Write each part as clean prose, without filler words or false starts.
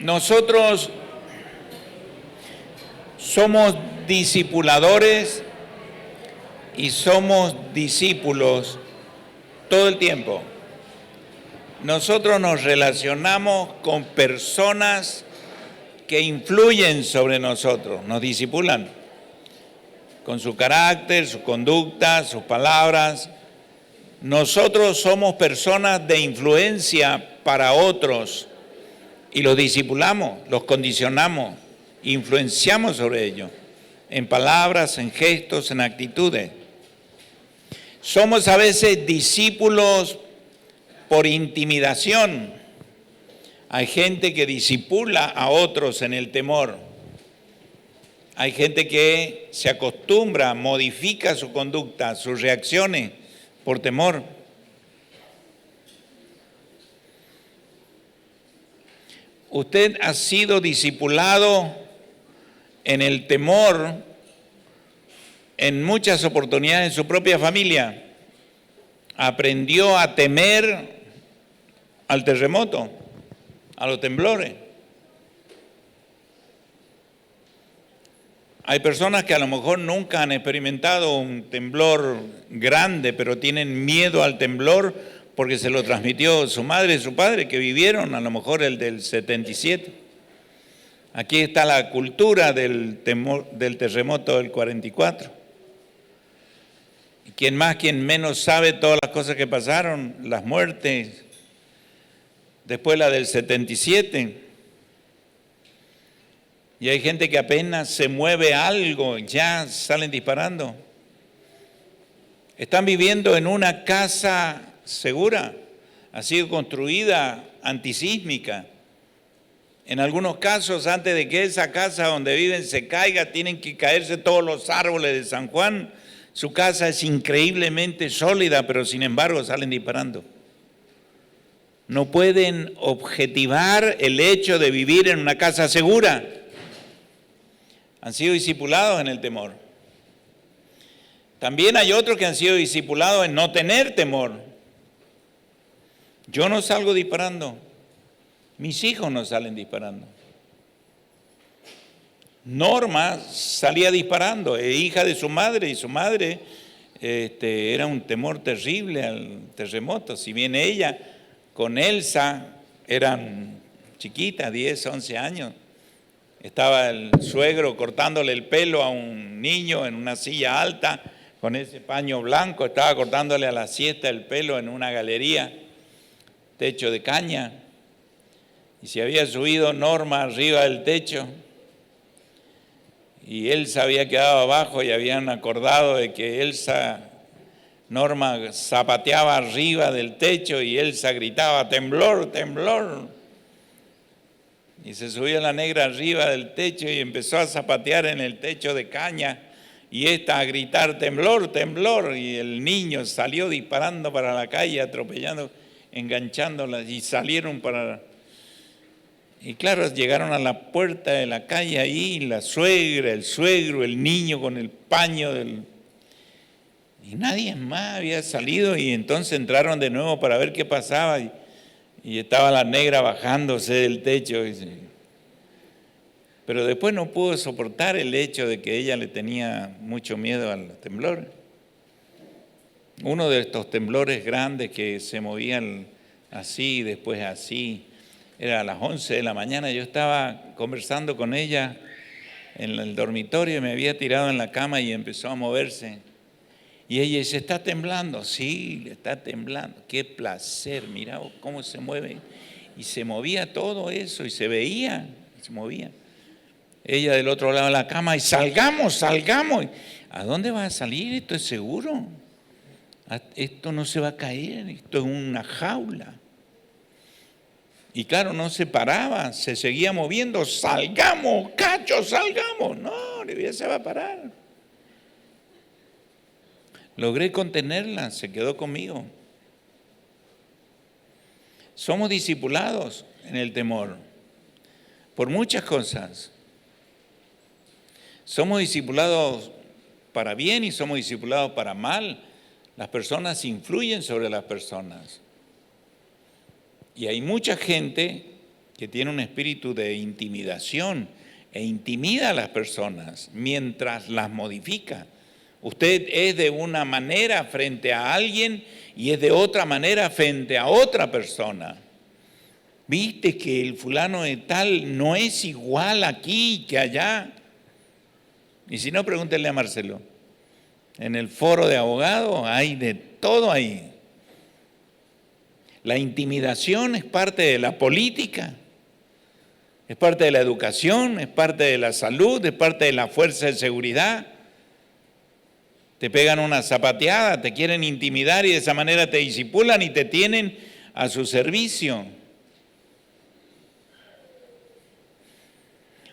Nosotros somos discipuladores y somos discípulos todo el tiempo. Nosotros nos relacionamos con personas que influyen sobre nosotros, nos discipulan con su carácter, su conducta, sus palabras. Nosotros somos personas de influencia para otros y los discipulamos, los condicionamos, influenciamos sobre ellos, en palabras, en gestos, en actitudes. Somos a veces discípulos por intimidación. Hay gente que discipula a otros en el temor. Hay gente que se acostumbra, modifica su conducta, sus reacciones por temor. Usted ha sido discipulado en el temor en muchas oportunidades en su propia familia. Aprendió a temer al terremoto, a los temblores. Hay personas que a lo mejor nunca han experimentado un temblor grande, pero tienen miedo al temblor porque se lo transmitió su madre y su padre, que vivieron a lo mejor el del 77. Aquí está la cultura del terremoto del 44. Y quien más, quien menos sabe todas las cosas que pasaron, las muertes, después la del 77. Y hay gente que apenas se mueve algo, ya salen disparando. Están viviendo en una casa segura, ha sido construida antisísmica. En algunos casos, antes de que esa casa donde viven se caiga, tienen que caerse todos los árboles de San Juan. Su casa es increíblemente sólida, pero sin embargo salen disparando. No pueden objetivar el hecho de vivir en una casa segura. Han sido discipulados en el temor. También hay otros que han sido discipulados en no tener temor. Yo no salgo disparando, mis hijos no salen disparando. Norma salía disparando, es hija de su madre, y su madre era un temor terrible al terremoto. Si bien ella con Elsa eran chiquitas, 10, 11 años, estaba el suegro cortándole el pelo a un niño en una silla alta, con ese paño blanco, estaba cortándole a la siesta el pelo en una galería, techo de caña, y se había subido Norma arriba del techo, y Elsa había quedado abajo y habían acordado de que Norma zapateaba arriba del techo y Elsa gritaba, temblor, temblor. Y se subió la negra arriba del techo y empezó a zapatear en el techo de caña, y esta a gritar, temblor, temblor, y el niño salió disparando para la calle, atropellando, enganchándolas, y salieron para... Y claro, llegaron a la puerta de la calle ahí, la suegra, el suegro, el niño con el paño y nadie más había salido, y entonces entraron de nuevo para ver qué pasaba, y estaba la negra bajándose del techo. Pero después no pudo soportar el hecho de que ella le tenía mucho miedo al temblor. Uno de estos temblores grandes que se movían así, después así, era a las 11 de la mañana. Yo estaba conversando con ella en el dormitorio y me había tirado en la cama y empezó a moverse. Y ella dice, ¿está temblando? Sí, está temblando. Qué placer, mira cómo se mueve. Y se movía todo eso y se veía, se movía. Ella del otro lado de la cama, y salgamos, salgamos. ¿A dónde vas a salir? Esto es seguro. Esto no se va a caer, esto es una jaula. Y claro, no se paraba, se seguía moviendo. Salgamos, Cacho, salgamos. No, ya se va a parar. Logré contenerla, se quedó conmigo. Somos discipulados en el temor por muchas cosas. Somos discipulados para bien y somos discipulados para mal. Las personas influyen sobre las personas. Y hay mucha gente que tiene un espíritu de intimidación e intimida a las personas mientras las modifica. Usted es de una manera frente a alguien y es de otra manera frente a otra persona. ¿Viste que el fulano de tal no es igual aquí que allá? Y si no, pregúntenle a Marcelo. En el foro de abogados hay de todo ahí. La intimidación es parte de la política, es parte de la educación, es parte de la salud, es parte de la fuerza de seguridad. Te pegan una zapateada, te quieren intimidar y de esa manera te disipulan y te tienen a su servicio.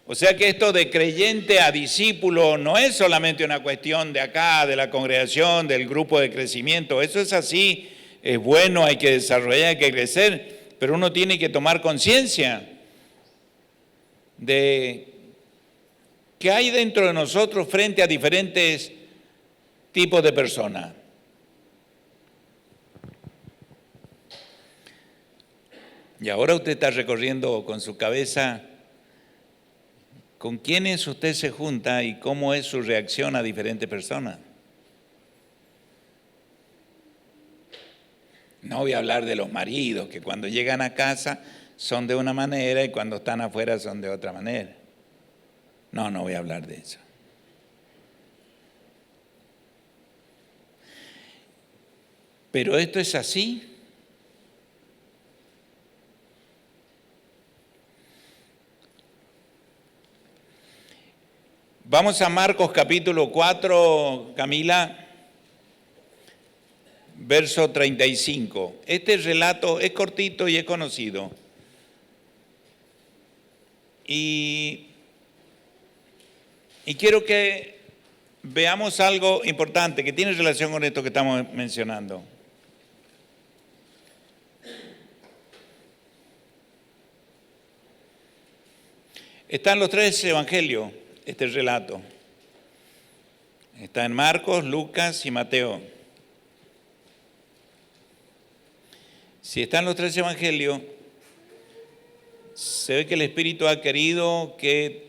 O sea que esto de creyente a discípulo no es solamente una cuestión de acá, de la congregación, del grupo de crecimiento. Eso es así, es bueno, hay que desarrollar, hay que crecer, pero uno tiene que tomar conciencia de qué hay dentro de nosotros frente a diferentes tipos de personas. Y ahora usted está recorriendo con su cabeza con quiénes usted se junta y cómo es su reacción a diferentes personas. No voy a hablar de los maridos, que cuando llegan a casa son de una manera y cuando están afuera son de otra manera. No voy a hablar de eso. Pero esto es así. Vamos a Marcos capítulo 4, Camila, verso 35. Este relato es cortito y es conocido. Y quiero que veamos algo importante que tiene relación con esto que estamos mencionando. Están los tres evangelios, este relato. Está en Marcos, Lucas y Mateo. Si están los tres evangelios, se ve que el Espíritu ha querido que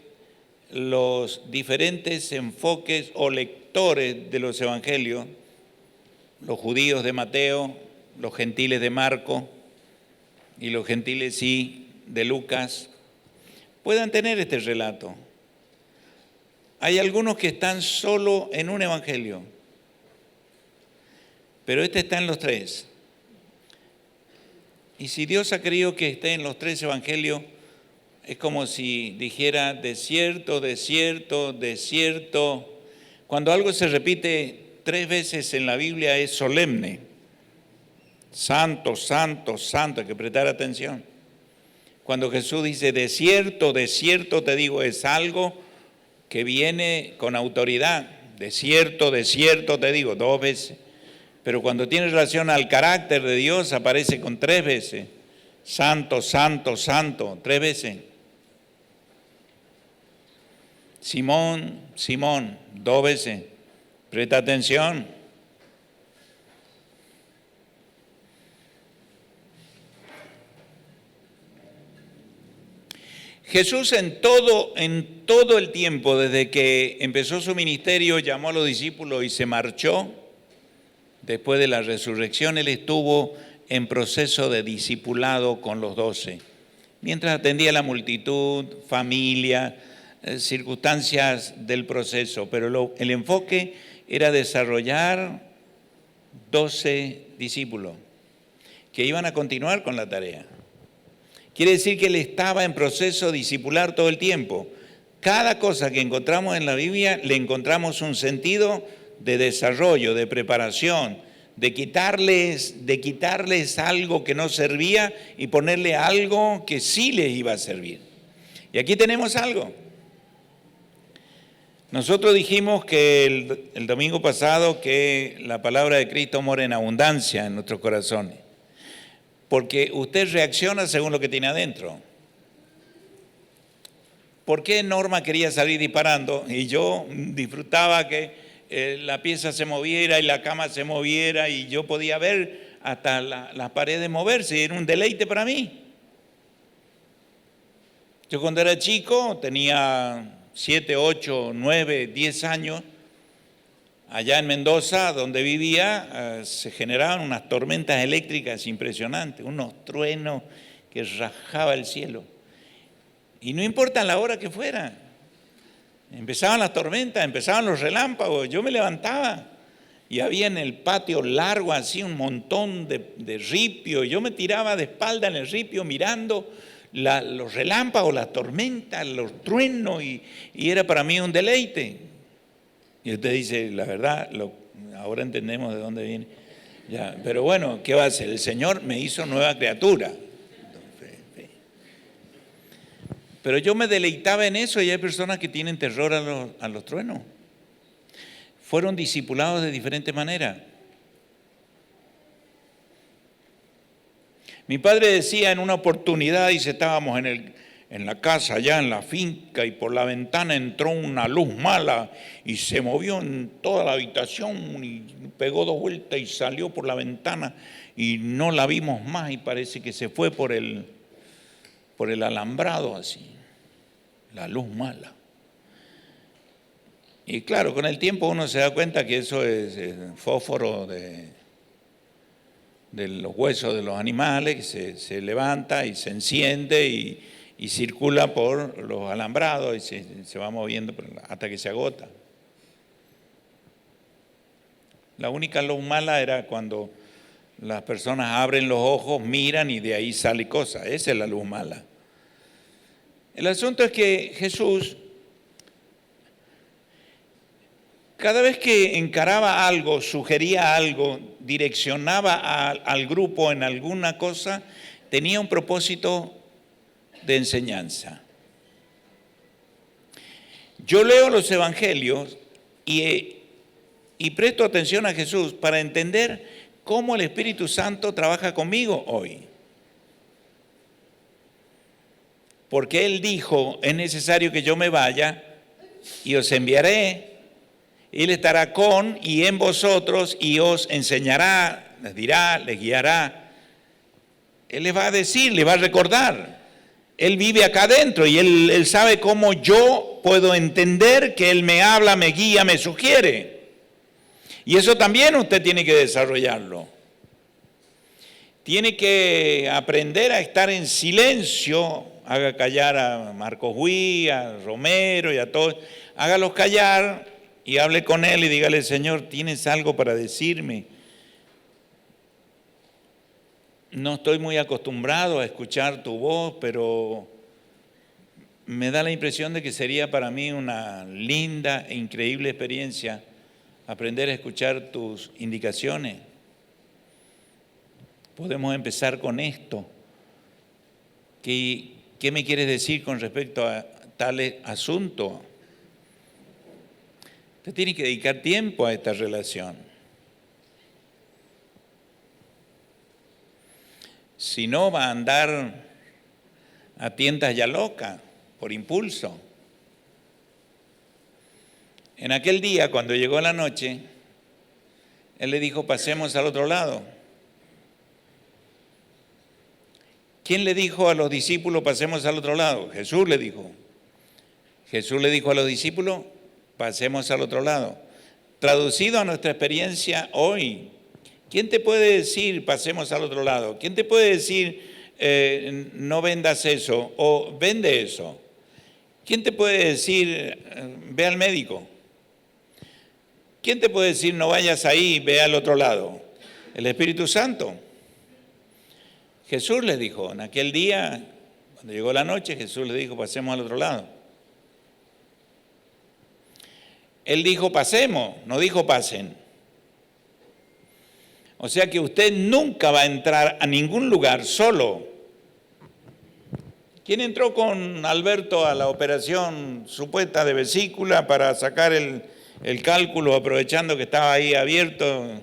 los diferentes enfoques o lectores de los evangelios, los judíos de Mateo, los gentiles de Marcos y los gentiles de Lucas, puedan tener este relato. Hay algunos que están solo en un evangelio, pero este está en los tres. Y si Dios ha querido que esté en los tres evangelios, es como si dijera desierto, desierto, desierto. Cuando algo se repite 3 veces en la Biblia es solemne. Santo, santo, santo, hay que prestar atención. Cuando Jesús dice desierto, desierto, te digo, es algo que viene con autoridad. Desierto, desierto, te digo, 2 veces. Pero cuando tiene relación al carácter de Dios, aparece con 3 veces. Santo, santo, santo, 3 veces. Simón, Simón, 2 veces. Presta atención. Jesús en todo el tiempo, desde que empezó su ministerio, llamó a los discípulos y se marchó. Después de la resurrección, Él estuvo en proceso de discipulado con los 12. Mientras atendía a la multitud, familia, circunstancias del proceso. Pero el enfoque era desarrollar 12 discípulos que iban a continuar con la tarea. Quiere decir que Él estaba en proceso discipular todo el tiempo. Cada cosa que encontramos en la Biblia le encontramos un sentido de desarrollo, de preparación, de quitarles algo que no servía y ponerle algo que sí les iba a servir. Y aquí tenemos algo. Nosotros dijimos que el domingo pasado que la palabra de Cristo mora en abundancia en nuestros corazones, porque usted reacciona según lo que tiene adentro. ¿Por qué Norma quería salir disparando y yo disfrutaba que la pieza se moviera y la cama se moviera y yo podía ver hasta las paredes moverse? Era un deleite para mí. Yo cuando era chico, tenía 7, 8, 9, 10 años, allá en Mendoza, donde vivía, se generaban unas tormentas eléctricas impresionantes, unos truenos que rajaba el cielo. Y no importa la hora que fuera, empezaban las tormentas, empezaban los relámpagos, yo me levantaba y había en el patio largo así un montón de ripio, yo me tiraba de espalda en el ripio mirando los relámpagos, las tormentas, los truenos, y era para mí un deleite. Y usted dice, la verdad, ahora entendemos de dónde viene. Ya, pero bueno, ¿qué va a hacer? El Señor me hizo nueva criatura. Pero yo me deleitaba en eso, y hay personas que tienen terror a los truenos. Fueron discipulados de diferente manera. Mi padre decía en una oportunidad, dice, estábamos en la casa, allá en la finca, y por la ventana entró una luz mala y se movió en toda la habitación y pegó 2 vueltas y salió por la ventana y no la vimos más, y parece que se fue por el alambrado así, la luz mala. Y claro, con el tiempo uno se da cuenta que eso es fósforo de los huesos de los animales, que se levanta y se enciende y circula por los alambrados y se va moviendo hasta que se agota. La única luz mala era cuando las personas abren los ojos, miran y de ahí sale cosa. Esa es la luz mala. El asunto es que Jesús, cada vez que encaraba algo, sugería algo, direccionaba al grupo en alguna cosa, tenía un propósito de enseñanza. Yo leo los evangelios y presto atención a Jesús para entender cómo el Espíritu Santo trabaja conmigo hoy. Porque Él dijo, es necesario que yo me vaya y os enviaré. Él estará con y en vosotros y os enseñará, les dirá, les guiará. Él les va a decir, les va a recordar. Él vive acá adentro y él sabe cómo yo puedo entender que Él me habla, me guía, me sugiere. Y eso también usted tiene que desarrollarlo. Tiene que aprender a estar en silencio. Haga callar a Marcos Huy, a Romero y a todos. Hágalos callar y hable con él y dígale, Señor, ¿tienes algo para decirme? No estoy muy acostumbrado a escuchar tu voz, pero me da la impresión de que sería para mí una linda e increíble experiencia aprender a escuchar tus indicaciones. Podemos empezar con esto. ¿Qué me quieres decir con respecto a tal asunto? Usted tiene que dedicar tiempo a esta relación. Si no, va a andar a tientas ya loca, por impulso. En aquel día, cuando llegó la noche, Él le dijo, pasemos al otro lado. ¿Quién le dijo a los discípulos, pasemos al otro lado? Jesús le dijo. Jesús le dijo a los discípulos, pasemos al otro lado. Traducido a nuestra experiencia hoy, ¿quién te puede decir, pasemos al otro lado? ¿Quién te puede decir, no vendas eso o vende eso? ¿Quién te puede decir, ve al médico? ¿Quién te puede decir, no vayas ahí, ve al otro lado? El Espíritu Santo. Jesús les dijo, en aquel día, cuando llegó la noche, Jesús les dijo, pasemos al otro lado. Él dijo, pasemos, no dijo pasen. O sea que usted nunca va a entrar a ningún lugar solo. ¿Quién entró con Alberto a la operación supuesta de vesícula para sacar el cálculo, aprovechando que estaba ahí abierto,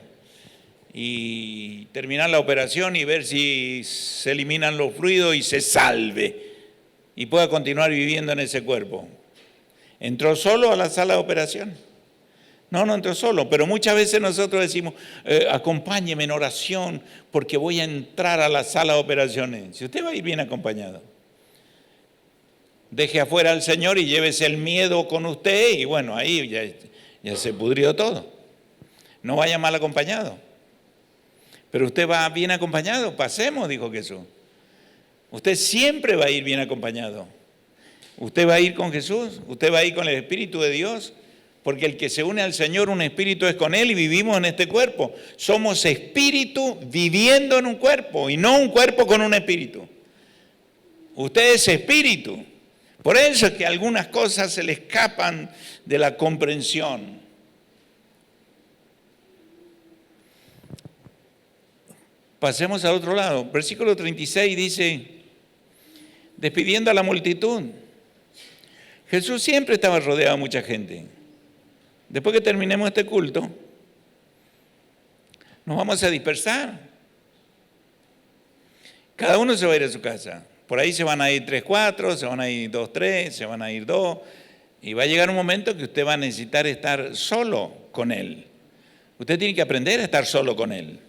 y terminar la operación y ver si se eliminan los fluidos y se salve y pueda continuar viviendo en ese cuerpo? ¿Entró solo a la sala de operación? No entró solo, pero muchas veces nosotros decimos, acompáñeme en oración porque voy a entrar a la sala de operaciones. Si usted va a ir bien acompañado. Deje afuera al Señor y llévese el miedo con usted y bueno, ahí ya se pudrió todo. No vaya mal acompañado. Pero usted va bien acompañado, pasemos, dijo Jesús. Usted siempre va a ir bien acompañado. Usted va a ir con Jesús, usted va a ir con el Espíritu de Dios, porque el que se une al Señor, un espíritu es con Él y vivimos en este cuerpo. Somos espíritu viviendo en un cuerpo y no un cuerpo con un espíritu. Usted es espíritu. Por eso es que algunas cosas se le escapan de la comprensión. Pasemos al otro lado. Versículo 36 dice, despidiendo a la multitud. Jesús siempre estaba rodeado de mucha gente. Después que terminemos este culto, nos vamos a dispersar. Cada uno se va a ir a su casa. Por ahí se van a ir 3, 4, se van a ir 2, 3, se van a ir 2. Y va a llegar un momento que usted va a necesitar estar solo con Él. Usted tiene que aprender a estar solo con Él.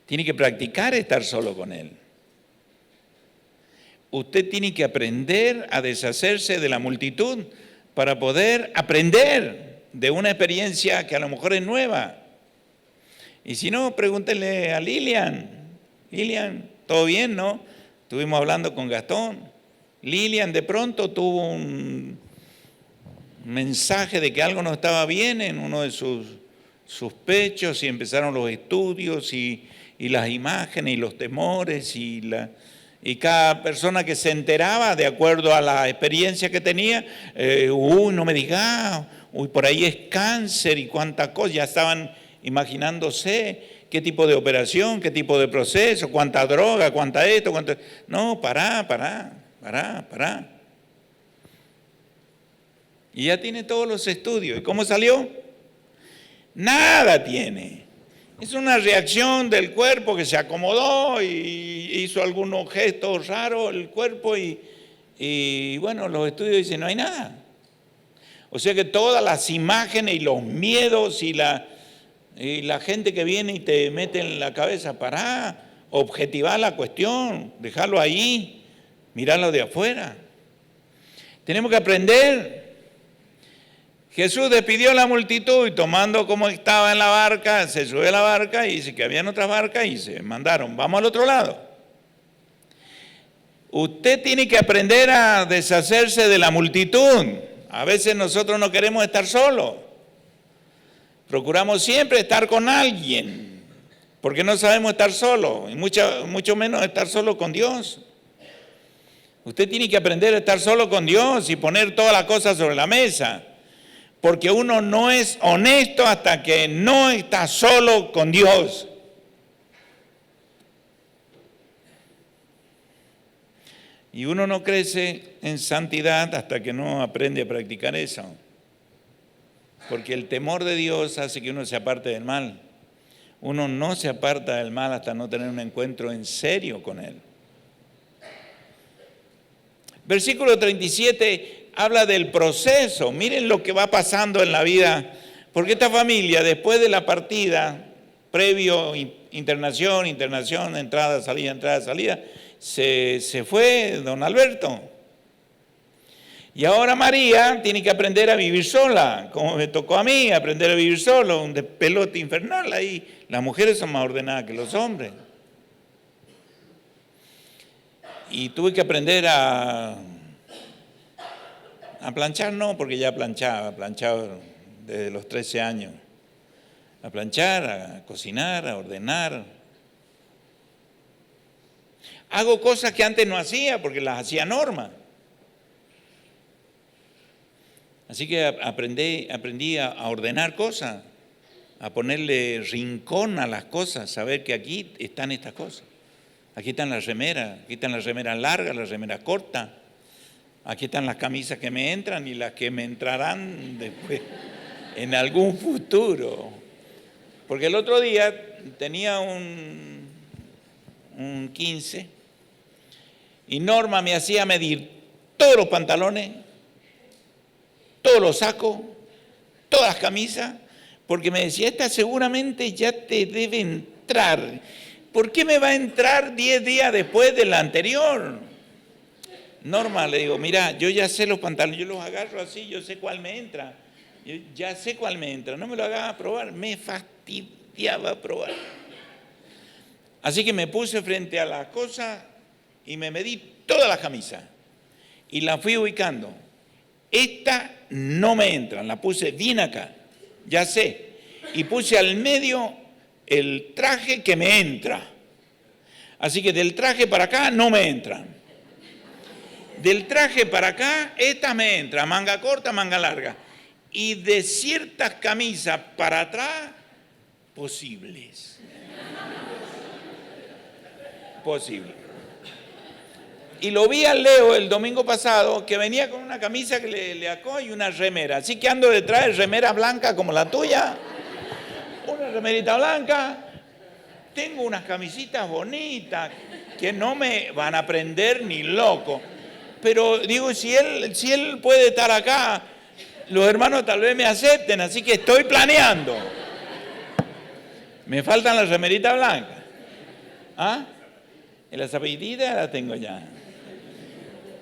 Tiene que practicar estar solo con Él. Usted tiene que aprender a deshacerse de la multitud para poder aprender de una experiencia que a lo mejor es nueva. Y si no, pregúntenle a Lilian. Lilian, ¿todo bien, no? Estuvimos hablando con Gastón. Lilian de pronto tuvo un mensaje de que algo no estaba bien en uno de sus pechos y empezaron los estudios y las imágenes y los temores y cada persona que se enteraba de acuerdo a la experiencia que tenía, no me digas, por ahí es cáncer y cuántas cosas, ya estaban imaginándose qué tipo de operación, qué tipo de proceso, cuánta droga, cuánta esto, cuánto... No, pará. Y ya tiene todos los estudios. ¿Y cómo salió? Nada tiene. Es una reacción del cuerpo que se acomodó y hizo algunos gestos raros el cuerpo y bueno, los estudios dicen no hay nada. O sea que todas las imágenes y los miedos y la gente que viene y te mete en la cabeza, pará, objetivar la cuestión, dejarlo ahí, mirarlo de afuera. Tenemos que aprender. Jesús despidió a la multitud y tomando como estaba en la barca, se subió a la barca y dice que habían otras barcas y se mandaron, vamos al otro lado. Usted tiene que aprender a deshacerse de la multitud. A veces nosotros no queremos estar solos. Procuramos siempre estar con alguien, porque no sabemos estar solos, y mucho menos estar solo con Dios. Usted tiene que aprender a estar solo con Dios y poner todas las cosas sobre la mesa. Porque uno no es honesto hasta que no está solo con Dios. Y uno no crece en santidad hasta que no aprende a practicar eso. Porque el temor de Dios hace que uno se aparte del mal. Uno no se aparta del mal hasta no tener un encuentro en serio con Él. Versículo 37 habla del proceso. Miren lo que va pasando en la vida. Porque esta familia, después de la partida, previo internación, entrada, salida, se fue don Alberto. Y ahora María tiene que aprender a vivir sola, como me tocó a mí, aprender a vivir solo, un despelote infernal ahí. Las mujeres son más ordenadas que los hombres. Y tuve que aprender a planchar, no, porque ya planchaba desde los 13 años. A planchar, a cocinar, a ordenar. Hago cosas que antes no hacía, porque las hacía Norma. Así que aprendí a ordenar cosas, a ponerle rincón a las cosas, saber que aquí están estas cosas. Aquí están las remeras largas, las remeras cortas. Aquí están las camisas que me entran y las que me entrarán después, en algún futuro. Porque el otro día tenía un 15 y Norma me hacía medir todos los pantalones, todos los sacos, todas las camisas, porque me decía, esta seguramente ya te debe entrar. ¿Por qué me va a entrar 10 días después de la anterior? Norma, le digo, mira, yo ya sé los pantalones, yo los agarro así, yo sé cuál me entra. Yo ya sé cuál me entra, no me lo hagas probar, me fastidiaba probar. Así que me puse frente a la cosa y me medí todas las camisas y las fui ubicando. Esta no me entra, la puse bien acá, ya sé. Y puse al medio el traje que me entra. Así que del traje para acá no me entran. Del traje para acá, esta me entra, manga corta, manga larga. Y de ciertas camisas para atrás, posibles. Posible. Y lo vi al Leo el domingo pasado, que venía con una camisa que le acó y una remera. Así que ando detrás de remera blanca como la tuya, una remerita blanca. Tengo unas camisitas bonitas que no me van a prender ni loco. Pero digo, si él puede estar acá, los hermanos tal vez me acepten, así que estoy planeando. Me faltan las remeritas blancas. ¿Ah? Y las zapatitas las tengo ya.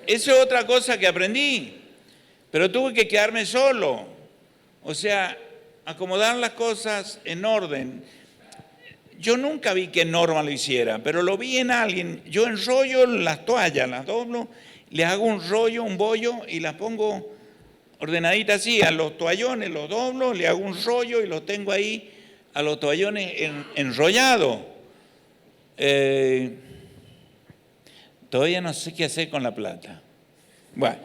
Eso es otra cosa que aprendí, pero tuve que quedarme solo. O sea, acomodar las cosas en orden. Yo nunca vi que Norma lo hiciera, pero lo vi en alguien. Yo enrollo las toallas, las doblo, le hago un rollo, un bollo y las pongo ordenaditas así. A los toallones los doblo, le hago un rollo y los tengo ahí a los toallones enrollados. Todavía no sé qué hacer con la plata. Bueno,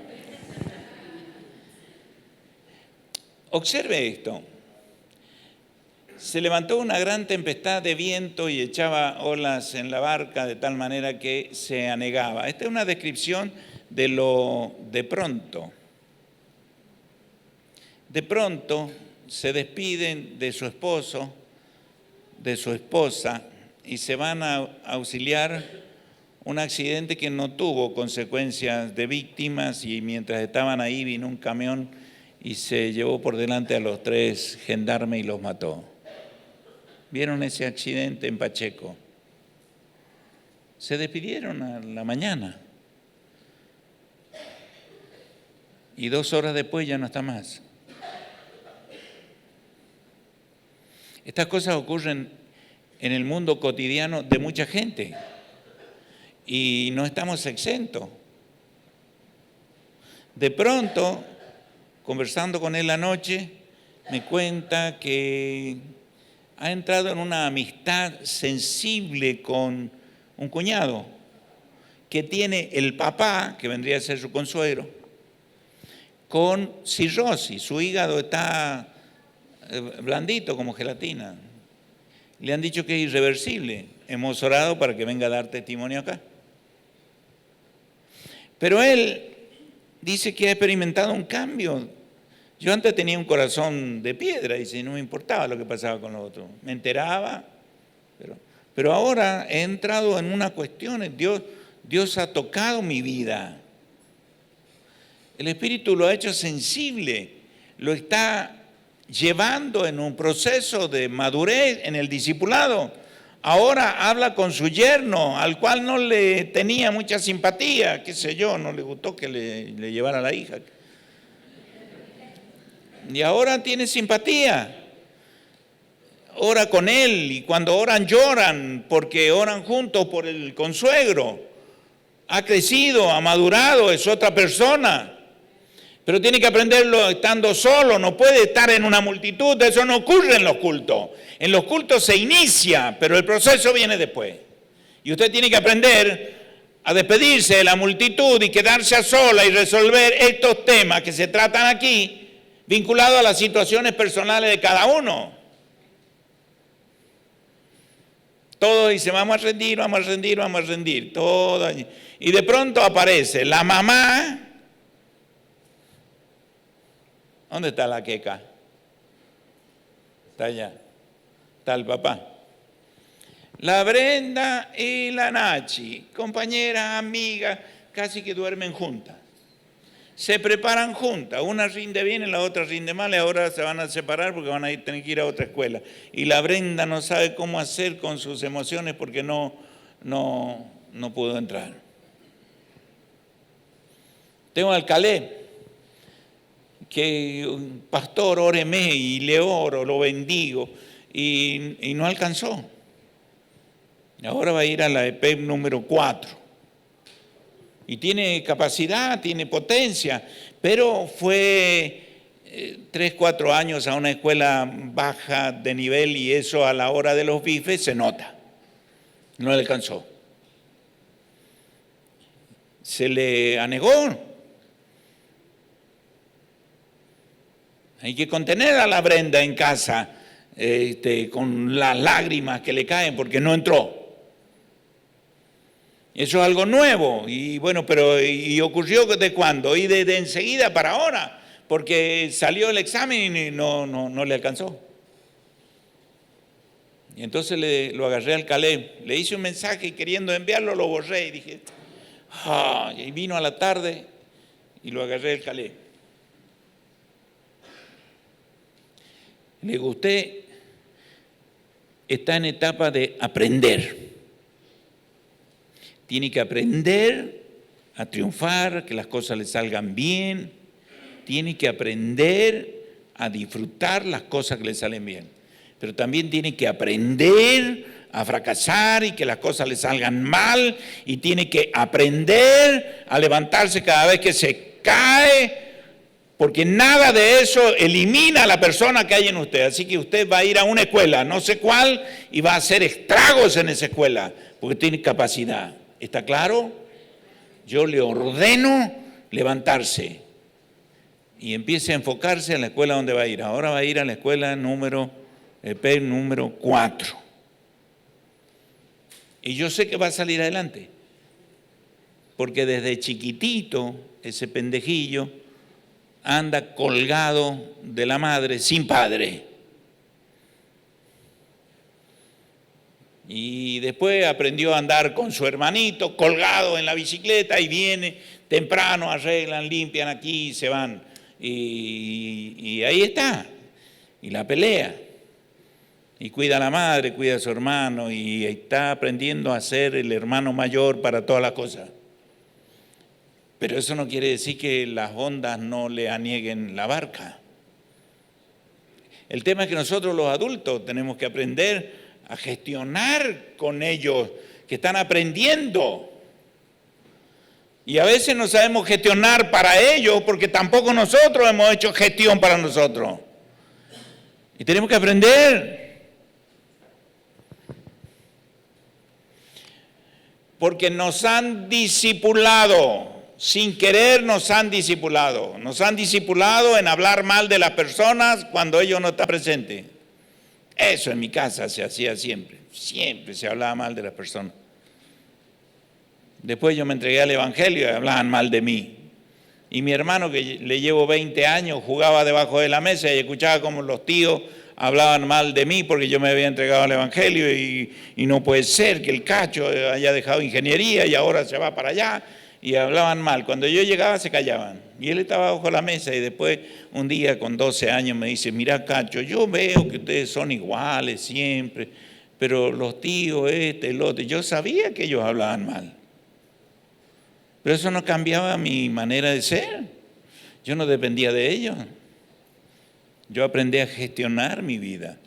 observe esto. Se levantó una gran tempestad de viento y echaba olas en la barca de tal manera que se anegaba. Esta es una descripción de lo de pronto. De pronto se despiden de su esposo, de su esposa, y se van a auxiliar un accidente que no tuvo consecuencias de víctimas, y mientras estaban ahí vino un camión y se llevó por delante a los 3 gendarmes y los mató. ¿Vieron ese accidente en Pacheco? Se despidieron a la mañana y 2 horas después ya no está más. Estas cosas ocurren en el mundo cotidiano de mucha gente y no estamos exentos. De pronto, conversando con él anoche, me cuenta que ha entrado en una amistad sensible con un cuñado que tiene el papá, que vendría a ser su consuegro, con cirrosis. Su hígado está blandito como gelatina. Le han dicho que es irreversible. Hemos orado para que venga a dar testimonio acá. Pero él dice que ha experimentado un cambio. Yo antes tenía un corazón de piedra y no me importaba lo que pasaba con los otros. Me enteraba, pero ahora he entrado en una cuestión. Dios ha tocado mi vida. El Espíritu lo ha hecho sensible, lo está llevando en un proceso de madurez en el discipulado. Ahora habla con su yerno, al cual no le tenía mucha simpatía, qué sé yo, no le gustó que le llevara a la hija. Y ahora tiene simpatía. Ora con él y cuando oran lloran porque oran juntos por el consuegro. Ha crecido, ha madurado, es otra persona. Pero tiene que aprenderlo estando solo, no puede estar en una multitud, eso no ocurre en los cultos. En los cultos se inicia, pero el proceso viene después. Y usted tiene que aprender a despedirse de la multitud y quedarse a sola y resolver estos temas que se tratan aquí, vinculados a las situaciones personales de cada uno. Todos dicen, vamos a rendir, vamos a rendir, vamos a rendir. Todo allí. Y de pronto aparece la mamá. ¿Dónde está la queca? Está allá. Está el papá. La Brenda y la Nachi, compañeras, amigas, casi que duermen juntas. Se preparan juntas. Una rinde bien y la otra rinde mal y ahora se van a separar porque van a tener que ir a otra escuela. Y la Brenda no sabe cómo hacer con sus emociones porque no pudo entrar. Tengo al Caleb, que un pastor, óreme y le oro, lo bendigo, y no alcanzó. Ahora va a ir a la EPEP número 4. Y tiene capacidad, tiene potencia, pero fue 3, 4 años a una escuela baja de nivel y eso a la hora de los bifes se nota. No le alcanzó. Se le anegó. Hay que contener a la Brenda en casa con las lágrimas que le caen porque no entró. Eso es algo nuevo. Y bueno, pero ¿y ocurrió de cuándo? Y de enseguida para ahora, porque salió el examen y no le alcanzó. Y entonces lo agarré al Caleb, le hice un mensaje queriendo enviarlo, lo borré y dije, y vino a la tarde y lo agarré al Caleb. Le digo, usted está en etapa de aprender. Tiene que aprender a triunfar, que las cosas le salgan bien. Tiene que aprender a disfrutar las cosas que le salen bien. Pero también tiene que aprender a fracasar y que las cosas le salgan mal. Y tiene que aprender a levantarse cada vez que se cae. Porque nada de eso elimina a la persona que hay en usted. Así que usted va a ir a una escuela, no sé cuál, y va a hacer estragos en esa escuela, porque tiene capacidad. ¿Está claro? Yo le ordeno levantarse y empiece a enfocarse en la escuela donde va a ir. Ahora va a ir a la escuela número 4. Y yo sé que va a salir adelante, porque desde chiquitito ese pendejillo anda colgado de la madre sin padre. Y después aprendió a andar con su hermanito colgado en la bicicleta y viene temprano, arreglan, limpian aquí y se van. Y ahí está. Y la pelea. Y cuida a la madre, cuida a su hermano y está aprendiendo a ser el hermano mayor para todas las cosas. Pero eso no quiere decir que las ondas no le anieguen la barca. El tema es que nosotros los adultos tenemos que aprender a gestionar con ellos que están aprendiendo. Y a veces no sabemos gestionar para ellos porque tampoco nosotros hemos hecho gestión para nosotros. Y tenemos que aprender. Porque nos han discipulado. Sin querer nos han discipulado. Nos han discipulado en hablar mal de las personas cuando ellos no están presentes. Eso en mi casa se hacía siempre. Siempre se hablaba mal de las personas. Después yo me entregué al Evangelio y hablaban mal de mí. Y mi hermano, que le llevo 20 años, jugaba debajo de la mesa y escuchaba como los tíos hablaban mal de mí porque yo me había entregado al Evangelio y no puede ser que el Cacho haya dejado ingeniería y ahora se va para allá. Y hablaban mal. Cuando yo llegaba se callaban. Y él estaba bajo la mesa y después un día con 12 años me dice, mira Cacho, yo veo que ustedes son iguales siempre, pero los tíos, el otro, yo sabía que ellos hablaban mal. Pero eso no cambiaba mi manera de ser. Yo no dependía de ellos. Yo aprendí a gestionar mi vida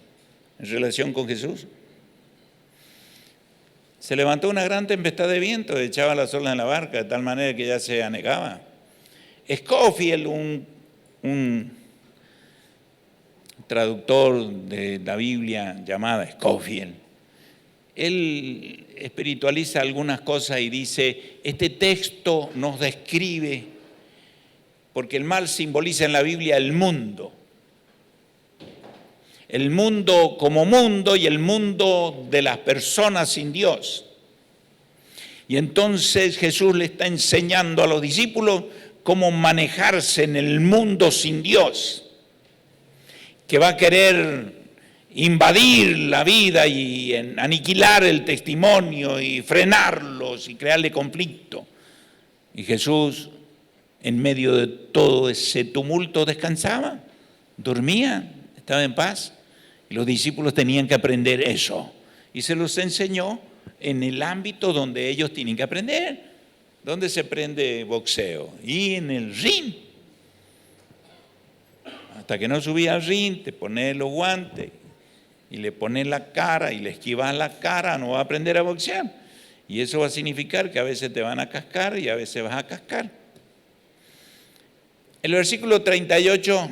en relación con Jesús. Se levantó una gran tempestad de viento, echaba las olas en la barca de tal manera que ya se anegaba. Scofield, un traductor de la Biblia llamada Scofield, él espiritualiza algunas cosas y dice, este texto nos describe, porque el mal simboliza en la Biblia el mundo como mundo y el mundo de las personas sin Dios. Y entonces Jesús le está enseñando a los discípulos cómo manejarse en el mundo sin Dios, que va a querer invadir la vida y aniquilar el testimonio y frenarlos y crearle conflicto. Y Jesús, en medio de todo ese tumulto, descansaba, dormía, estaba en paz. Y los discípulos tenían que aprender eso. Y se los enseñó en el ámbito donde ellos tienen que aprender. ¿Dónde se aprende boxeo? Y en el ring. Hasta que no subí al ring, te pones los guantes y le pones la cara y le esquivas la cara, no vas a aprender a boxear. Y eso va a significar que a veces te van a cascar y a veces vas a cascar. El versículo 38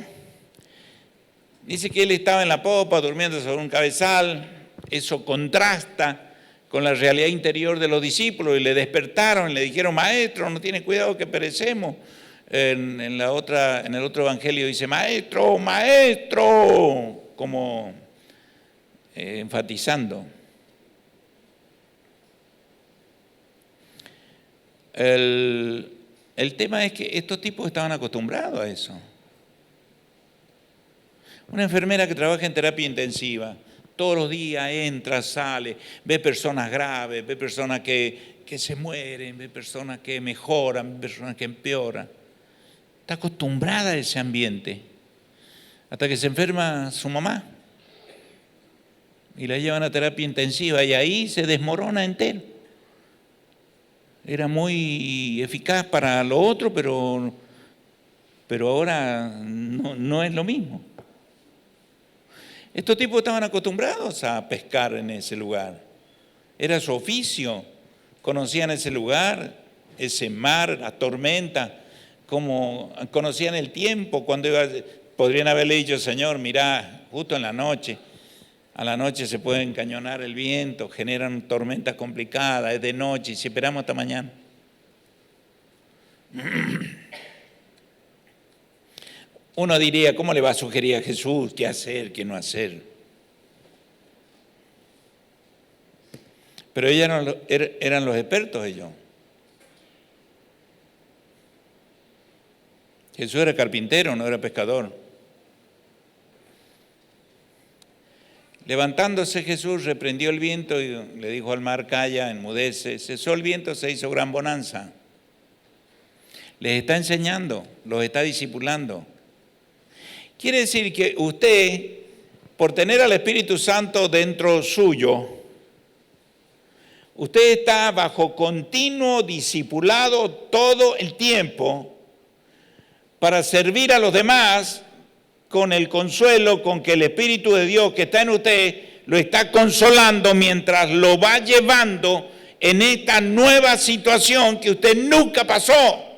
dice que él estaba en la popa durmiendo sobre un cabezal. Eso contrasta con la realidad interior de los discípulos y le despertaron y le dijeron: maestro, no tienes cuidado que perecemos. En el otro evangelio dice: maestro, maestro, como enfatizando. El tema es que estos tipos estaban acostumbrados a eso. Una enfermera que trabaja en terapia intensiva, todos los días entra, sale, ve personas graves, ve personas que se mueren, ve personas que mejoran, ve personas que empeoran. Está acostumbrada a ese ambiente, hasta que se enferma su mamá y la llevan a terapia intensiva y ahí se desmorona entero. Era muy eficaz para lo otro, pero ahora no es lo mismo. Estos tipos estaban acostumbrados a pescar en ese lugar. Era su oficio. Conocían ese lugar, ese mar, la tormenta, como conocían el tiempo. Podrían haberle dicho: Señor, mirá, justo en la noche. A la noche se puede encañonar el viento, generan tormentas complicadas, es de noche y si esperamos hasta mañana. Uno diría: ¿cómo le va a sugerir a Jesús qué hacer, qué no hacer? Pero ellos eran los expertos ellos. Jesús era carpintero, no era pescador. Levantándose Jesús, reprendió el viento y le dijo al mar: calla, enmudece. Cesó el viento, se hizo gran bonanza. Les está enseñando, los está discipulando. Quiere decir que usted, por tener al Espíritu Santo dentro suyo, usted está bajo continuo discipulado todo el tiempo para servir a los demás con el consuelo con que el Espíritu de Dios que está en usted lo está consolando mientras lo va llevando en esta nueva situación que usted nunca pasó.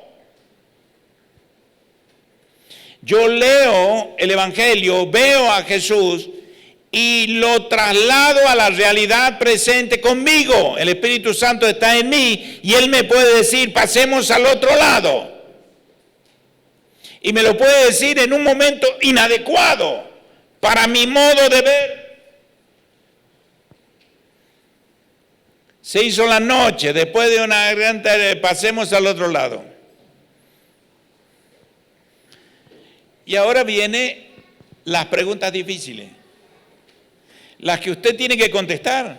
Yo leo el Evangelio, veo a Jesús y lo traslado a la realidad presente conmigo. El Espíritu Santo está en mí y Él me puede decir: pasemos al otro lado. Y me lo puede decir en un momento inadecuado para mi modo de ver. Se hizo la noche, después de una gran tarea, pasemos al otro lado. Y ahora vienen las preguntas difíciles, las que usted tiene que contestar,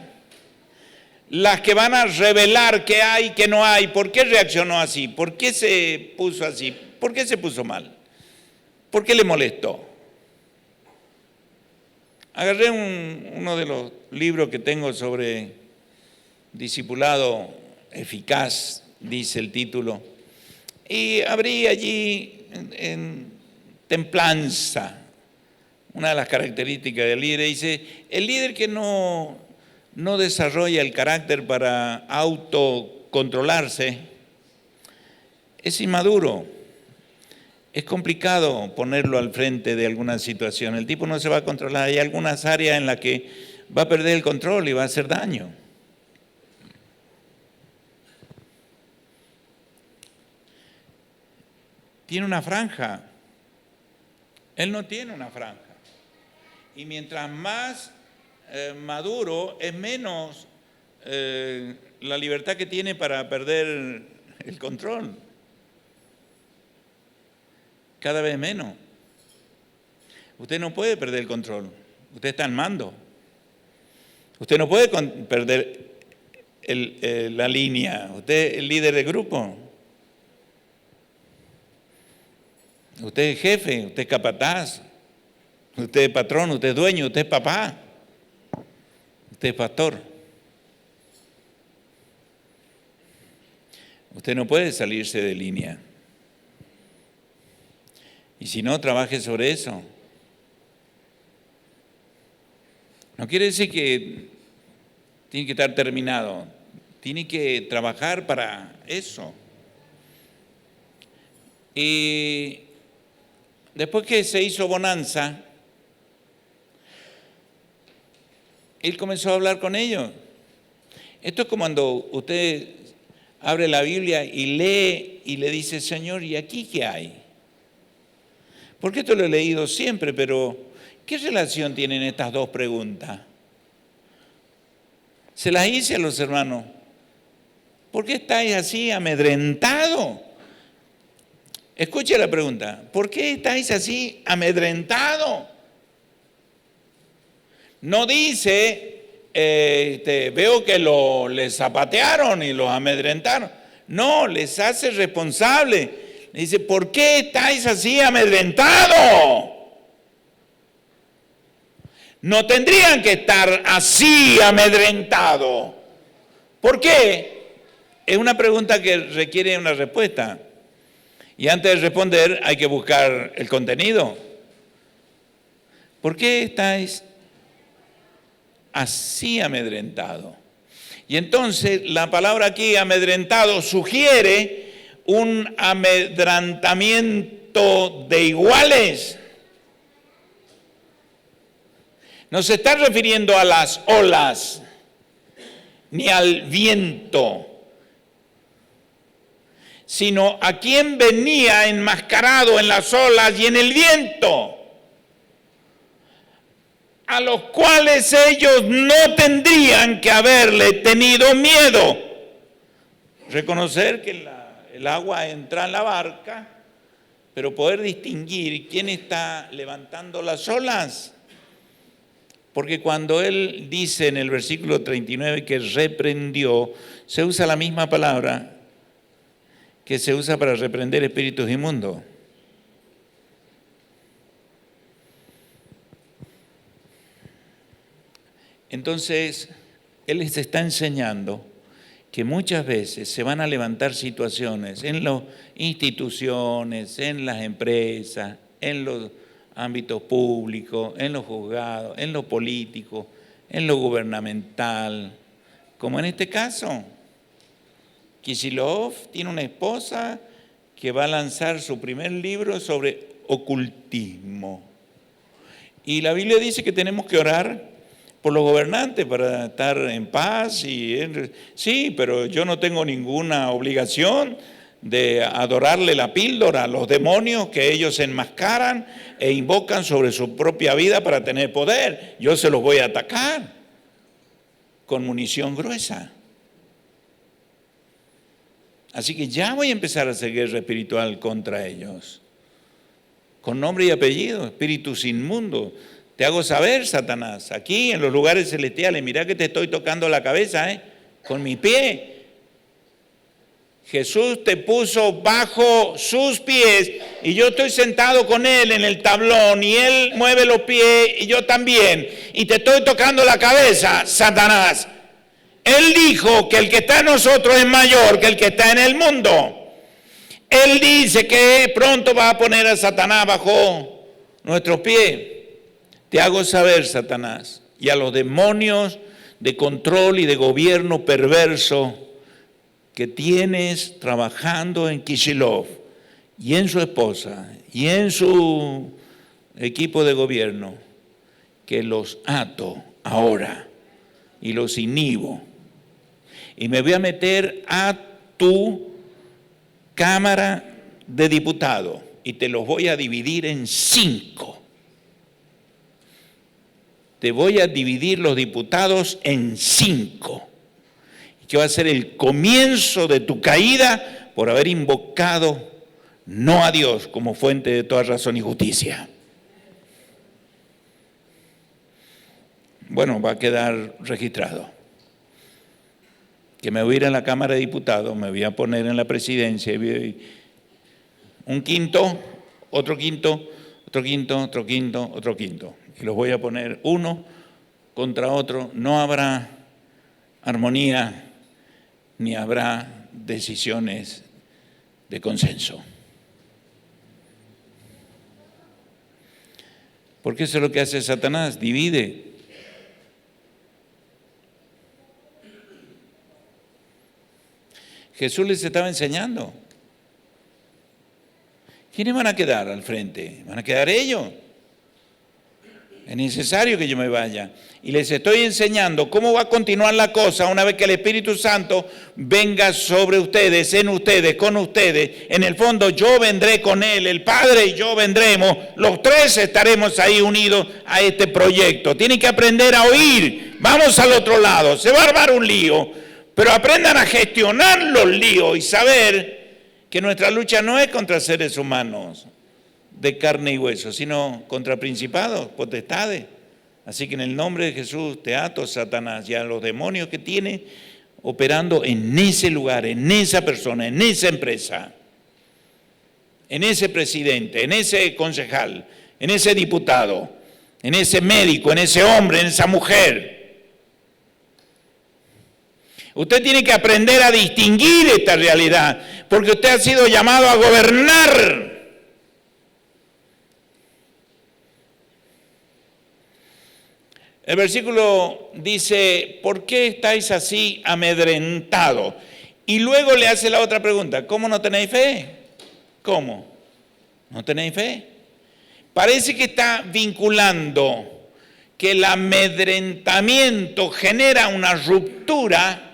las que van a revelar qué hay, qué no hay, por qué reaccionó así, por qué se puso así, por qué se puso mal, por qué le molestó. Agarré uno de los libros que tengo sobre discipulado eficaz, dice el título, y abrí allí en templanza. Una de las características del líder dice: el líder que no desarrolla el carácter para autocontrolarse es inmaduro. Es complicado ponerlo al frente de alguna situación. El tipo no se va a controlar. Hay algunas áreas en las que va a perder el control y va a hacer daño. Tiene una franja. Él no tiene una franja. Y mientras más maduro, es menos la libertad que tiene para perder el control. Cada vez menos. Usted no puede perder el control. Usted está en mando. Usted no puede perder la línea. Usted es el líder del grupo. Usted es jefe, usted es capataz, usted es patrón, usted es dueño, usted es papá, usted es pastor. Usted no puede salirse de línea. Y si no, trabaje sobre eso. No quiere decir que tiene que estar terminado. Tiene que trabajar para eso. Y después que se hizo bonanza, él comenzó a hablar con ellos. Esto es como cuando usted abre la Biblia y lee y le dice, Señor, ¿y aquí qué hay? Porque esto lo he leído siempre, pero ¿qué relación tienen estas dos preguntas? Se las hice a los hermanos. ¿Por qué estáis así amedrentados? Escuche la pregunta. ¿Por qué estáis así amedrentados? No dice, veo que les zapatearon y los amedrentaron. No, les hace responsable. Le dice, ¿por qué estáis así amedrentados? No tendrían que estar así amedrentados. ¿Por qué? Es una pregunta que requiere una respuesta. Y antes de responder hay que buscar el contenido. ¿Por qué estáis así amedrentados? Y entonces la palabra aquí, amedrentado, sugiere un amedrentamiento de iguales. No se está refiriendo a las olas ni al viento, sino a quien venía enmascarado en las olas y en el viento, a los cuales ellos no tendrían que haberle tenido miedo. Reconocer que el agua entra en la barca, pero poder distinguir quién está levantando las olas. Porque cuando él dice en el versículo 39 que reprendió, se usa la misma palabra que se usa para reprender espíritus inmundos. Entonces, él les está enseñando que muchas veces se van a levantar situaciones en las instituciones, en las empresas, en los ámbitos públicos, en los juzgados, en lo político, en lo gubernamental, como en este caso. Kishilov tiene una esposa que va a lanzar su primer libro sobre ocultismo. Y la Biblia dice que tenemos que orar por los gobernantes para estar en paz. Sí, pero yo no tengo ninguna obligación de adorarle la píldora a los demonios que ellos enmascaran e invocan sobre su propia vida para tener poder. Yo se los voy a atacar con munición gruesa. Así que ya voy a empezar a hacer guerra espiritual contra ellos. Con nombre y apellido, espíritus inmundos. Te hago saber, Satanás, aquí en los lugares celestiales, mira que te estoy tocando la cabeza, con mi pie. Jesús te puso bajo sus pies y yo estoy sentado con él en el tablón y él mueve los pies y yo también. Y te estoy tocando la cabeza, Satanás. Él dijo que el que está en nosotros es mayor que el que está en el mundo. Él dice que pronto va a poner a Satanás bajo nuestros pies. Te hago saber, Satanás, y a los demonios de control y de gobierno perverso que tienes trabajando en Kishilov y en su esposa y en su equipo de gobierno, que los ato ahora y los inhibo. Y me voy a meter a tu Cámara de Diputados y te los voy a dividir en 5. Te voy a dividir los diputados en 5. Que va a ser el comienzo de tu caída por haber invocado no a Dios como fuente de toda razón y justicia. Bueno, va a quedar registrado. Que me voy a ir a la Cámara de Diputados, me voy a poner en la presidencia, un quinto, otro quinto, otro quinto, otro quinto, otro quinto. Y los voy a poner uno contra otro. No habrá armonía ni habrá decisiones de consenso. Porque eso es lo que hace Satanás, divide. Jesús les estaba enseñando. ¿Quiénes van a quedar al frente? ¿Van a quedar ellos? Es necesario que yo me vaya. Y les estoy enseñando cómo va a continuar la cosa una vez que el Espíritu Santo venga sobre ustedes, en ustedes, con ustedes. En el fondo yo vendré con Él, el Padre y yo vendremos. Los tres estaremos ahí unidos a este proyecto. Tienen que aprender a oír. Vamos al otro lado. Se va a armar un lío. Pero aprendan a gestionar los líos y saber que nuestra lucha no es contra seres humanos de carne y hueso, sino contra principados, potestades. Así que en el nombre de Jesús te ato, Satanás, y a los demonios que tiene operando en ese lugar, en esa persona, en esa empresa, en ese presidente, en ese concejal, en ese diputado, en ese médico, en ese hombre, en esa mujer. Usted tiene que aprender a distinguir esta realidad, porque usted ha sido llamado a gobernar. El versículo dice, ¿por qué estáis así amedrentados? Y luego le hace la otra pregunta, ¿cómo no tenéis fe? ¿Cómo? ¿No tenéis fe? Parece que está vinculando que el amedrentamiento genera una ruptura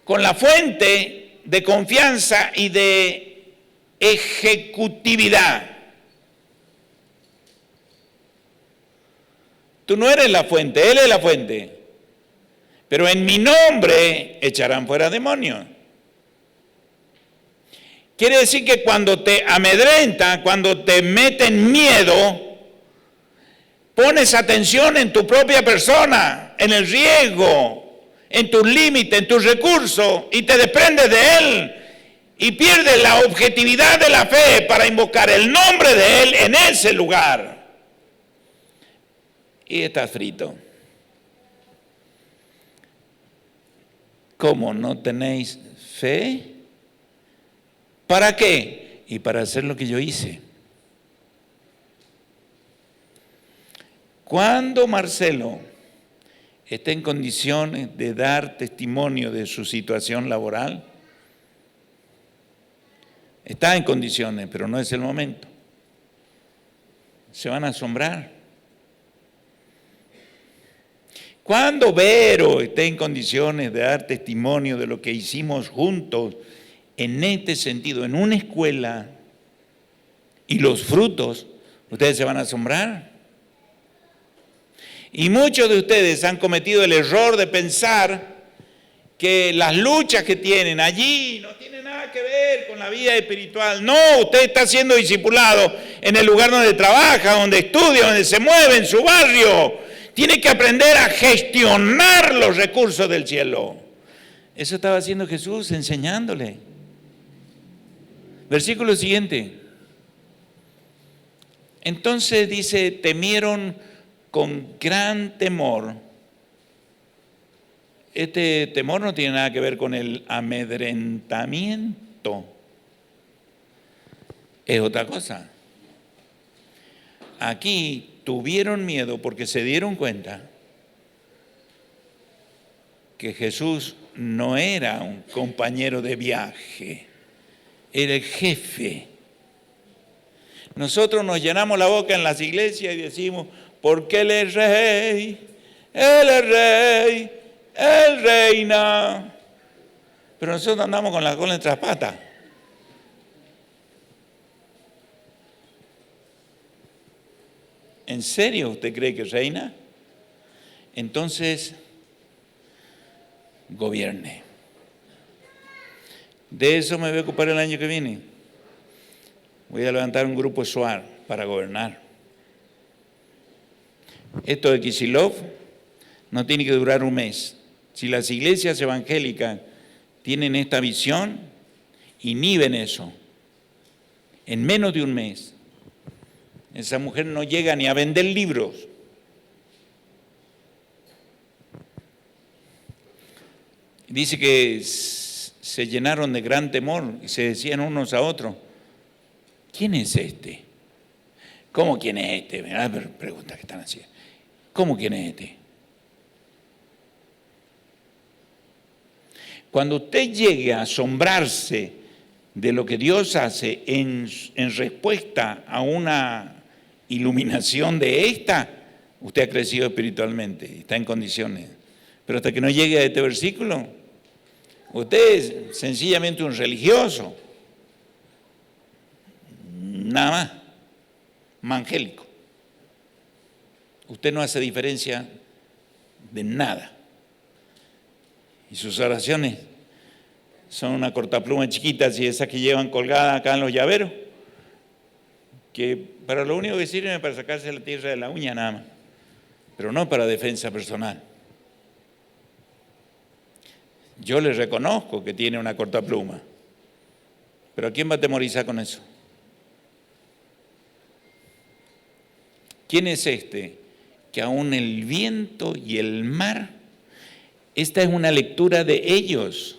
con la fuente de confianza y de ejecutividad. Tú no eres la fuente, Él es la fuente. Pero en mi nombre echarán fuera demonios. Quiere decir que cuando te amedrenta, cuando te meten miedo, pones atención en tu propia persona, en el riesgo, en tus límites, en tus recursos, y te desprendes de Él. Y pierdes la objetividad de la fe para invocar el nombre de Él en ese lugar. Y estás frito. ¿Cómo no tenéis fe? ¿Para qué? Y para hacer lo que yo hice. Cuando Marcelo esté en condiciones de dar testimonio de su situación laboral, está en condiciones, pero no es el momento. Se van a asombrar. Cuando Vero esté en condiciones de dar testimonio de lo que hicimos juntos en este sentido, en una escuela, y los frutos, ustedes se van a asombrar. Y muchos de ustedes han cometido el error de pensar que las luchas que tienen allí no tienen nada que ver con la vida espiritual. No, usted está siendo discipulado en el lugar donde trabaja, donde estudia, donde se mueve, en su barrio. Tiene que aprender a gestionar los recursos del cielo. Eso estaba haciendo Jesús, enseñándole. Versículo siguiente. Entonces dice, temieron con gran temor. Este temor no tiene nada que ver con el amedrentamiento. Es otra cosa. Aquí tuvieron miedo porque se dieron cuenta que Jesús no era un compañero de viaje, era el jefe. Nosotros nos llenamos la boca en las iglesias y decimos, porque Él es rey, Él reina. Pero nosotros andamos con la cola entre las patas. ¿En serio usted cree que reina? Entonces, gobierne. De eso me voy a ocupar el año que viene. Voy a levantar un grupo SWAT para gobernar. Esto de Kicillof no tiene que durar un mes. Si las iglesias evangélicas tienen esta visión, inhiben eso. En menos de un mes. Esa mujer no llega ni a vender libros. Dice que se llenaron de gran temor y se decían unos a otros, ¿quién es este? ¿Cómo quién es este? Mirá la pregunta que están haciendo. ¿Cómo quién es este? Cuando usted llegue a asombrarse de lo que Dios hace en respuesta a una iluminación de esta, usted ha crecido espiritualmente, está en condiciones. Pero hasta que no llegue a este versículo, usted es sencillamente un religioso, nada más, mangélico. Usted no hace diferencia de nada. Y sus oraciones son una cortapluma chiquitas y esas que llevan colgadas acá en los llaveros, que para lo único que sirven es para sacarse la tierra de la uña nada más, pero no para defensa personal. Yo le reconozco que tiene una cortapluma, pero ¿a quién va a atemorizar con eso? ¿Quién es este que aún el viento y el mar, esta es una lectura de ellos?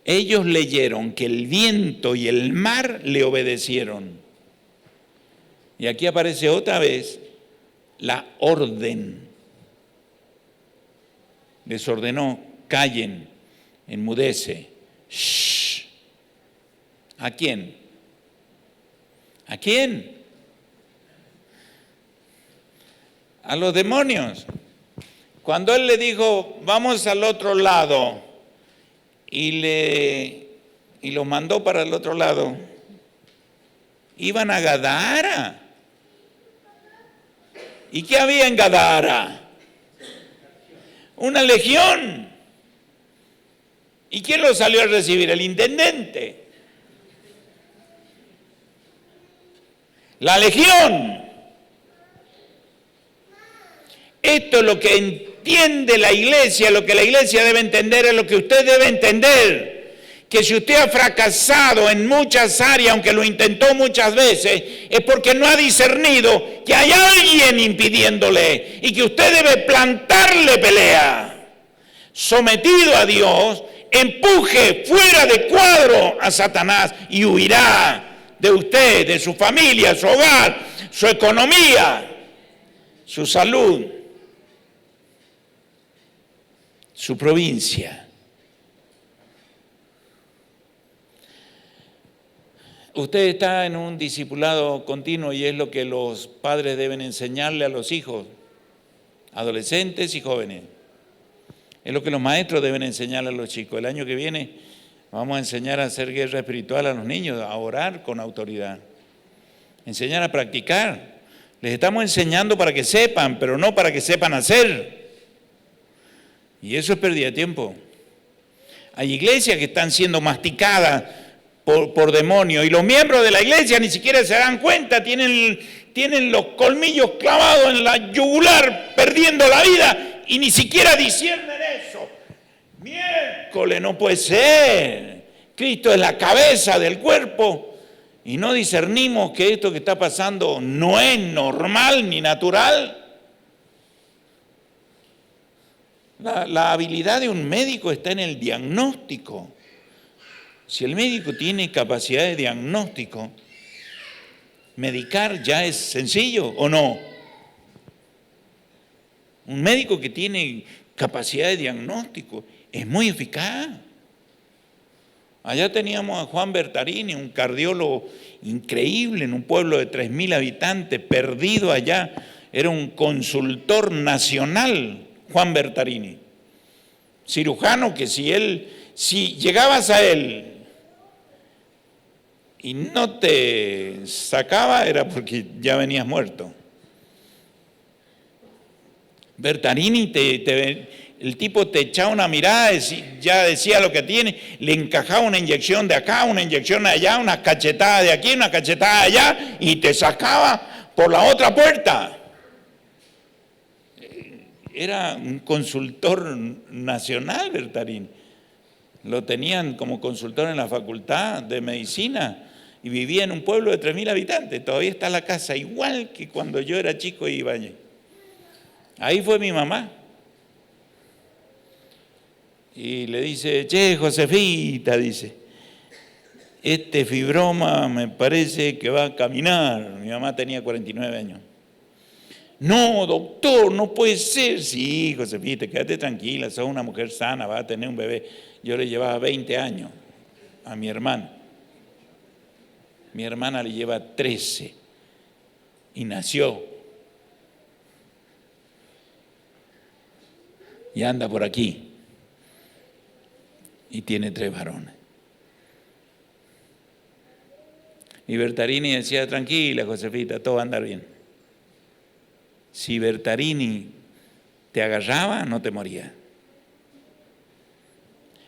Ellos leyeron que el viento y el mar le obedecieron. Y aquí aparece otra vez la orden. Les ordenó, callen, enmudece. Shh. ¿A quién? ¿A quién? A los demonios. Cuando él le dijo, vamos al otro lado, y los mandó para el otro lado, iban a Gadara. ¿Y qué había en Gadara? Una legión. ¿Y quién lo salió a recibir? El intendente. La legión. Esto es lo que entiende la iglesia, lo que la iglesia debe entender es lo que usted debe entender. Que si usted ha fracasado en muchas áreas, aunque lo intentó muchas veces, es porque no ha discernido que hay alguien impidiéndole y que usted debe plantarle pelea. Sometido a Dios, empuje fuera de cuadro a Satanás y huirá de usted, de su familia, su hogar, su economía, su salud, su provincia. Usted está en un discipulado continuo y es lo que los padres deben enseñarle a los hijos, adolescentes y jóvenes. Es lo que los maestros deben enseñarle a los chicos. El año que viene vamos a enseñar a hacer guerra espiritual a los niños, a orar con autoridad, enseñar a practicar. Les estamos enseñando para que sepan, pero no para que sepan hacer. Y eso es pérdida de tiempo. Hay iglesias que están siendo masticadas por demonios y los miembros de la iglesia ni siquiera se dan cuenta, tienen los colmillos clavados en la yugular, perdiendo la vida y ni siquiera disciernen eso. Miércoles, no puede ser. Cristo es la cabeza del cuerpo y no discernimos que esto que está pasando no es normal ni natural. La habilidad de un médico está en el diagnóstico. Si el médico tiene capacidad de diagnóstico, medicar ya es sencillo, ¿o no? Un médico que tiene capacidad de diagnóstico es muy eficaz. Allá teníamos a Juan Bertarini, un cardiólogo increíble en un pueblo de 3.000 habitantes, perdido allá. Era un consultor nacional, Juan Bertarini. Cirujano que si llegabas a él y no te sacaba era porque ya venías muerto. Bertarini, el tipo te echaba una mirada, ya decía lo que tiene, le encajaba una inyección de acá, una inyección de allá, una cachetada de aquí, una cachetada de allá y te sacaba por la otra puerta. Era un consultor nacional, Bertarini. Lo tenían como consultor en la facultad de medicina y vivía en un pueblo de 3.000 habitantes. Todavía está la casa, igual que cuando yo era chico y iba allí. Ahí fue mi mamá. Y le dice, che, Josefita, dice, este fibroma me parece que va a caminar. Mi mamá tenía 49 años. No, doctor, no puede ser. Sí, Josefita, quédate tranquila, sos una mujer sana, vas a tener un bebé. Yo le llevaba 20 años a mi hermana. Mi hermana le lleva 13 y nació. Y anda por aquí. Y tiene 3 varones. Y Bertarini decía, tranquila, Josefita, todo va a andar bien. Si Bertarini te agarraba, no te moría.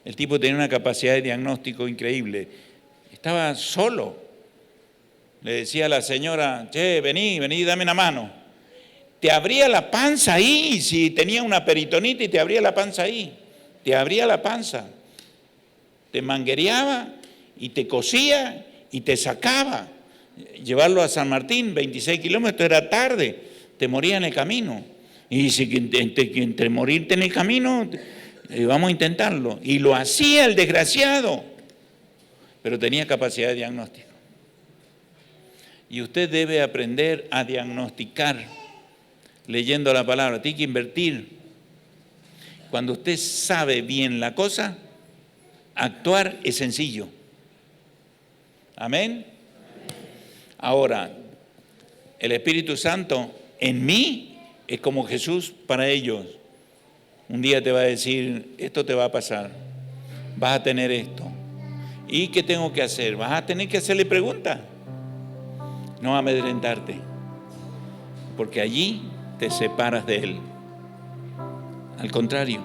El tipo tenía una capacidad de diagnóstico increíble. Estaba solo. Le decía a la señora, che, vení, dame una mano. Te abría la panza ahí, si tenía una peritonitis, te abría la panza ahí. Te abría la panza. Te manguereaba y te cosía y te sacaba. Llevarlo a San Martín, 26 kilómetros, era tarde. Te moría en el camino. Y dice que entre morirte en el camino, vamos a intentarlo. Y lo hacía el desgraciado. Pero tenía capacidad de diagnóstico. Y usted debe aprender a diagnosticar leyendo la palabra. Tiene que invertir. Cuando usted sabe bien la cosa, actuar es sencillo. Amén. Ahora, el Espíritu Santo en mí es como Jesús para ellos. Un día te va a decir, esto te va a pasar, vas a tener esto. ¿Y qué tengo que hacer? Vas a tener que hacerle preguntas. No amedrentarte, porque allí te separas de Él. Al contrario,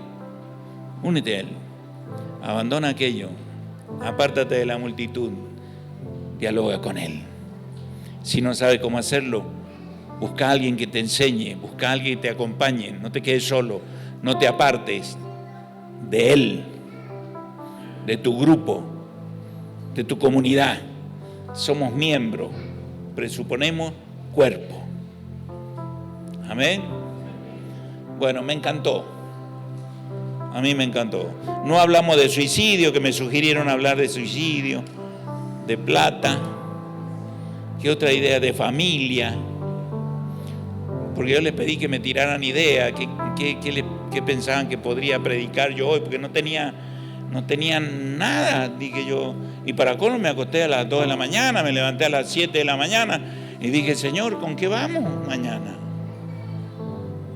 únete a Él, abandona aquello, apártate de la multitud, dialoga con Él. Si no sabes cómo hacerlo, busca a alguien que te enseñe, busca a alguien que te acompañe, no te quedes solo, no te apartes de Él, de tu grupo, de tu comunidad. Somos miembros, presuponemos cuerpo. Amén. Bueno, me encantó. A mí me encantó. No hablamos de suicidio, que me sugirieron hablar de suicidio, de plata. ¿Qué otra idea? De familia. Porque yo les pedí que me tiraran ideas, qué pensaban que podría predicar yo hoy, porque no tenía nada, dije yo. Y para colmo me acosté a las 2 de la mañana, me levanté a las 7 de la mañana y dije, Señor, ¿con qué vamos mañana?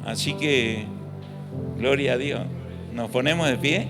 Así que, gloria a Dios. Nos ponemos de pie.